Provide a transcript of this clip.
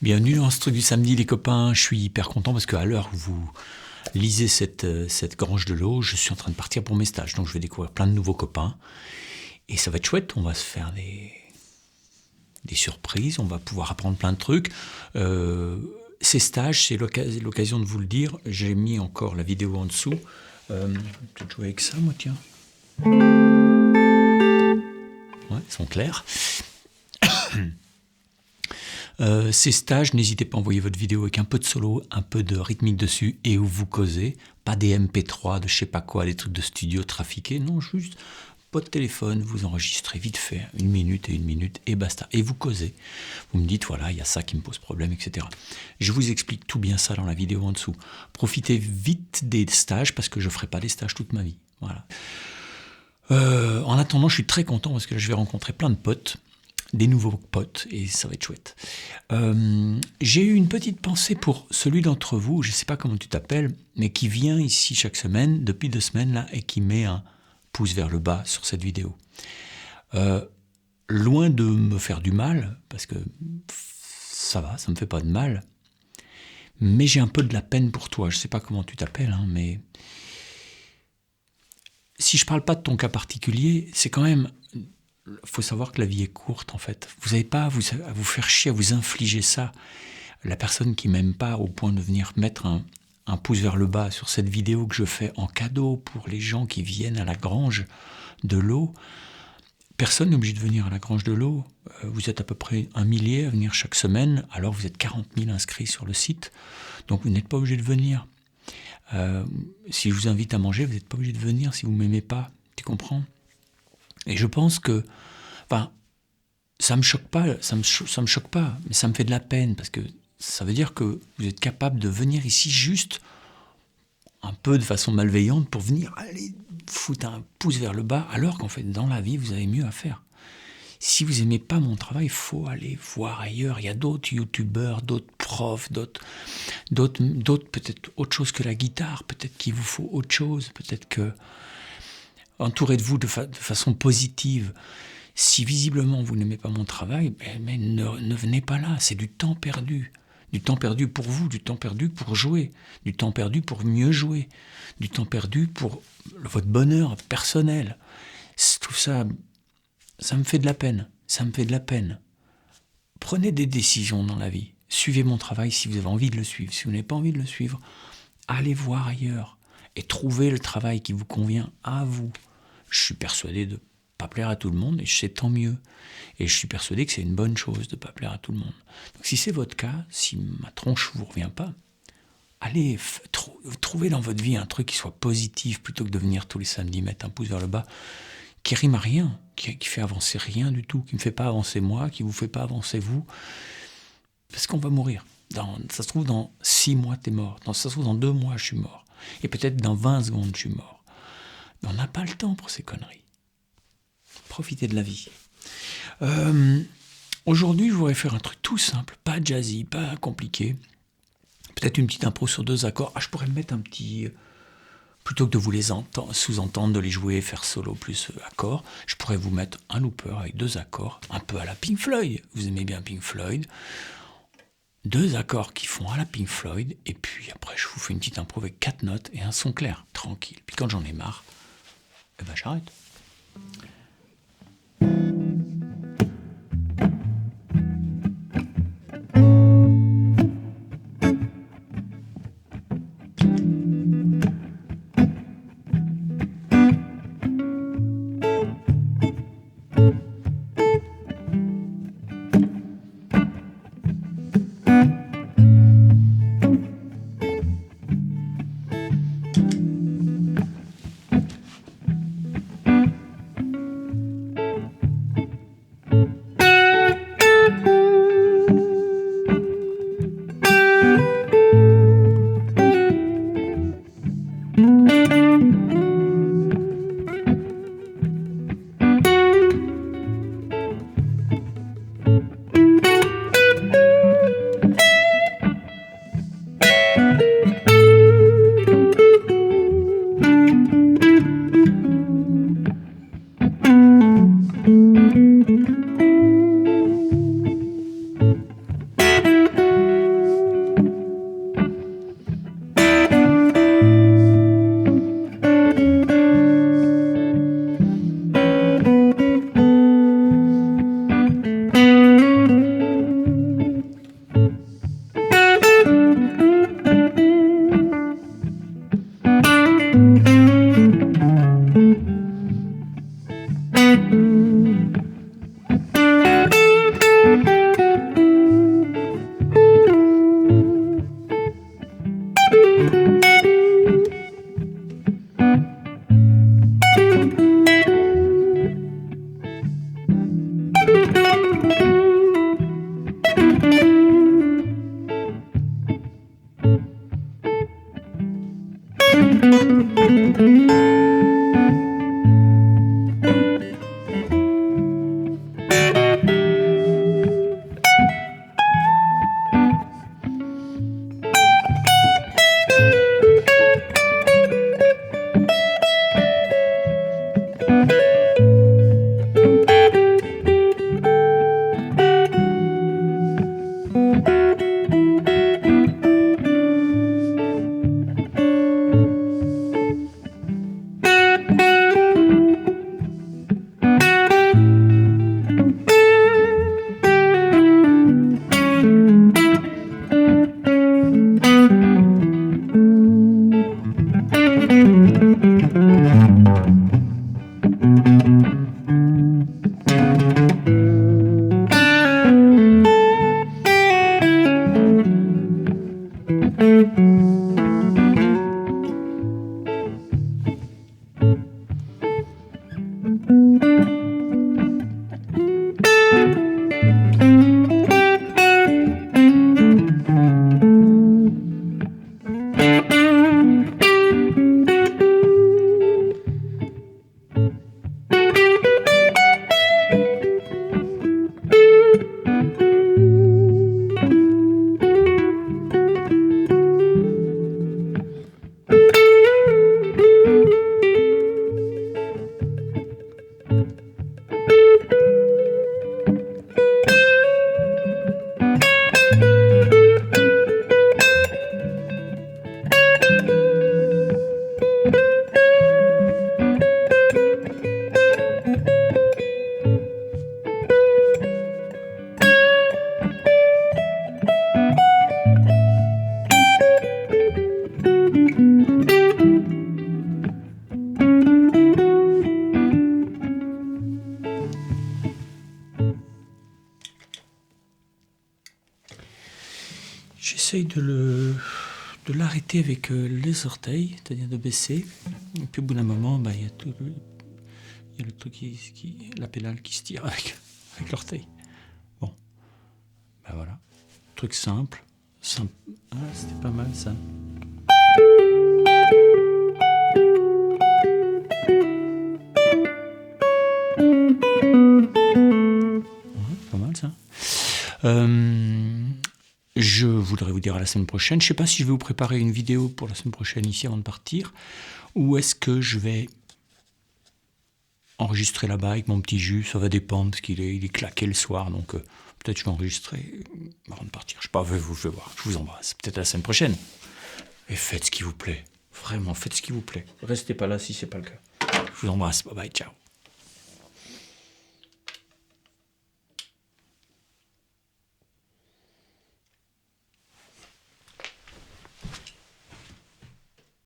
Bienvenue dans ce truc du samedi, les copains. Je suis hyper content parce qu'à l'heure où vous lisez cette grange de l'eau, je suis en train de partir pour mes stages. Donc je vais découvrir plein de nouveaux copains. Et ça va être chouette, on va se faire des surprises, on va pouvoir apprendre plein de trucs. Ces stages, c'est l'occasion de vous le dire. J'ai mis encore la vidéo en dessous. Peut-être jouer avec ça, moi, tiens. Ouais, ils sont clairs. Ces stages, n'hésitez pas à envoyer votre vidéo avec un peu de solo, un peu de rythmique dessus et où vous causez. Pas des MP3, de je sais pas quoi, des trucs de studio trafiqués. Non, juste votre téléphone, vous enregistrez vite fait, 1 minute et basta. Et vous causez. Vous me dites, voilà, il y a ça qui me pose problème, etc. Je vous explique tout bien ça dans la vidéo en dessous. Profitez vite des stages parce que je ne ferai pas des stages toute ma vie. Voilà. En attendant, je suis très content parce que je vais rencontrer plein de potes. Des nouveaux potes, et ça va être chouette. J'ai eu une petite pensée pour celui d'entre vous, je ne sais pas comment tu t'appelles, mais qui vient ici chaque semaine, depuis 2 semaines, là, et qui met un pouce vers le bas sur cette vidéo. Loin de me faire du mal, parce que ça va, ça ne me fait pas de mal, mais j'ai un peu de la peine pour toi. Je ne sais pas comment tu t'appelles, hein, mais si je ne parle pas de ton cas particulier, c'est quand même... Il faut savoir que la vie est courte, en fait. Vous n'avez pas à vous faire chier, à vous infliger ça. La personne qui m'aime pas au point de venir mettre un pouce vers le bas sur cette vidéo que je fais en cadeau pour les gens qui viennent à la Grange de l'eau, personne n'est obligé de venir à la Grange de l'eau. Vous êtes à peu près 1 millier à venir chaque semaine, alors vous êtes 40 000 inscrits sur le site, donc vous n'êtes pas obligé de venir. Si je vous invite à manger, vous n'êtes pas obligé de venir si vous ne m'aimez pas, tu comprends ? Et je pense que, enfin, ça me choque pas, mais ça me fait de la peine parce que ça veut dire que vous êtes capable de venir ici juste un peu de façon malveillante pour venir aller foutre un pouce vers le bas, alors qu'en fait, dans la vie, vous avez mieux à faire. Si vous aimez pas mon travail, il faut aller voir ailleurs. Il y a d'autres youtubeurs, d'autres profs, d'autres peut-être autre chose que la guitare, peut-être qu'il vous faut autre chose, peut-être que entourez de vous de façon positive. Si visiblement vous n'aimez pas mon travail, mais ne venez pas là, c'est du temps perdu. Du temps perdu pour vous, du temps perdu pour jouer, du temps perdu pour mieux jouer, du temps perdu pour votre bonheur personnel. Tout ça, ça me fait de la peine, ça me fait de la peine. Prenez des décisions dans la vie. Suivez mon travail si vous avez envie de le suivre. Si vous n'avez pas envie de le suivre, allez voir ailleurs. Et trouver le travail qui vous convient à vous. Je suis persuadé de ne pas plaire à tout le monde, et je sais tant mieux. Et je suis persuadé que c'est une bonne chose de ne pas plaire à tout le monde. Donc si c'est votre cas, si ma tronche ne vous revient pas, allez trouver dans votre vie un truc qui soit positif, plutôt que de venir tous les samedis mettre un pouce vers le bas, qui rime à rien, qui fait avancer rien du tout, qui ne me fait pas avancer moi, qui ne vous fait pas avancer vous, parce qu'on va mourir. Ça se trouve, dans 6 mois, tu es mort. Ça se trouve, dans 2 mois, je suis mort. Et peut-être dans 20 secondes, je suis mort. Mais on n'a pas le temps pour ces conneries. Profitez de la vie. Aujourd'hui, je voudrais faire un truc tout simple, pas jazzy, pas compliqué. Peut-être une petite impro sur 2 accords. Je pourrais me mettre un petit... Plutôt que de vous les sous-entendre, de les jouer, faire solo plus accords, je pourrais vous mettre un looper avec 2 accords, un peu à la Pink Floyd. Vous aimez bien Pink Floyd ? 2 accords qui font à la Pink Floyd, et puis après je vous fais une petite impro avec 4 notes et un son clair, tranquille. Puis quand j'en ai marre, j'arrête. J'essaye de l'arrêter avec les orteils, c'est-à-dire de baisser. Et puis au bout d'un moment, il y a le truc la pédale qui se tire avec l'orteil. Bon, voilà. Truc simple. Ah, c'était pas mal ça. Pas mal ça. Je voudrais vous dire à la semaine prochaine. Je ne sais pas si je vais vous préparer une vidéo pour la semaine prochaine ici avant de partir, ou est-ce que je vais enregistrer là-bas avec mon petit jus. Ça va dépendre parce qu'il est claqué le soir, donc peut-être je vais enregistrer avant de partir. Je ne sais pas, je vais voir. Je vous embrasse. Peut-être à la semaine prochaine. Et faites ce qui vous plaît. Vraiment, faites ce qui vous plaît. Restez pas là si c'est pas le cas. Je vous embrasse. Bye bye, ciao.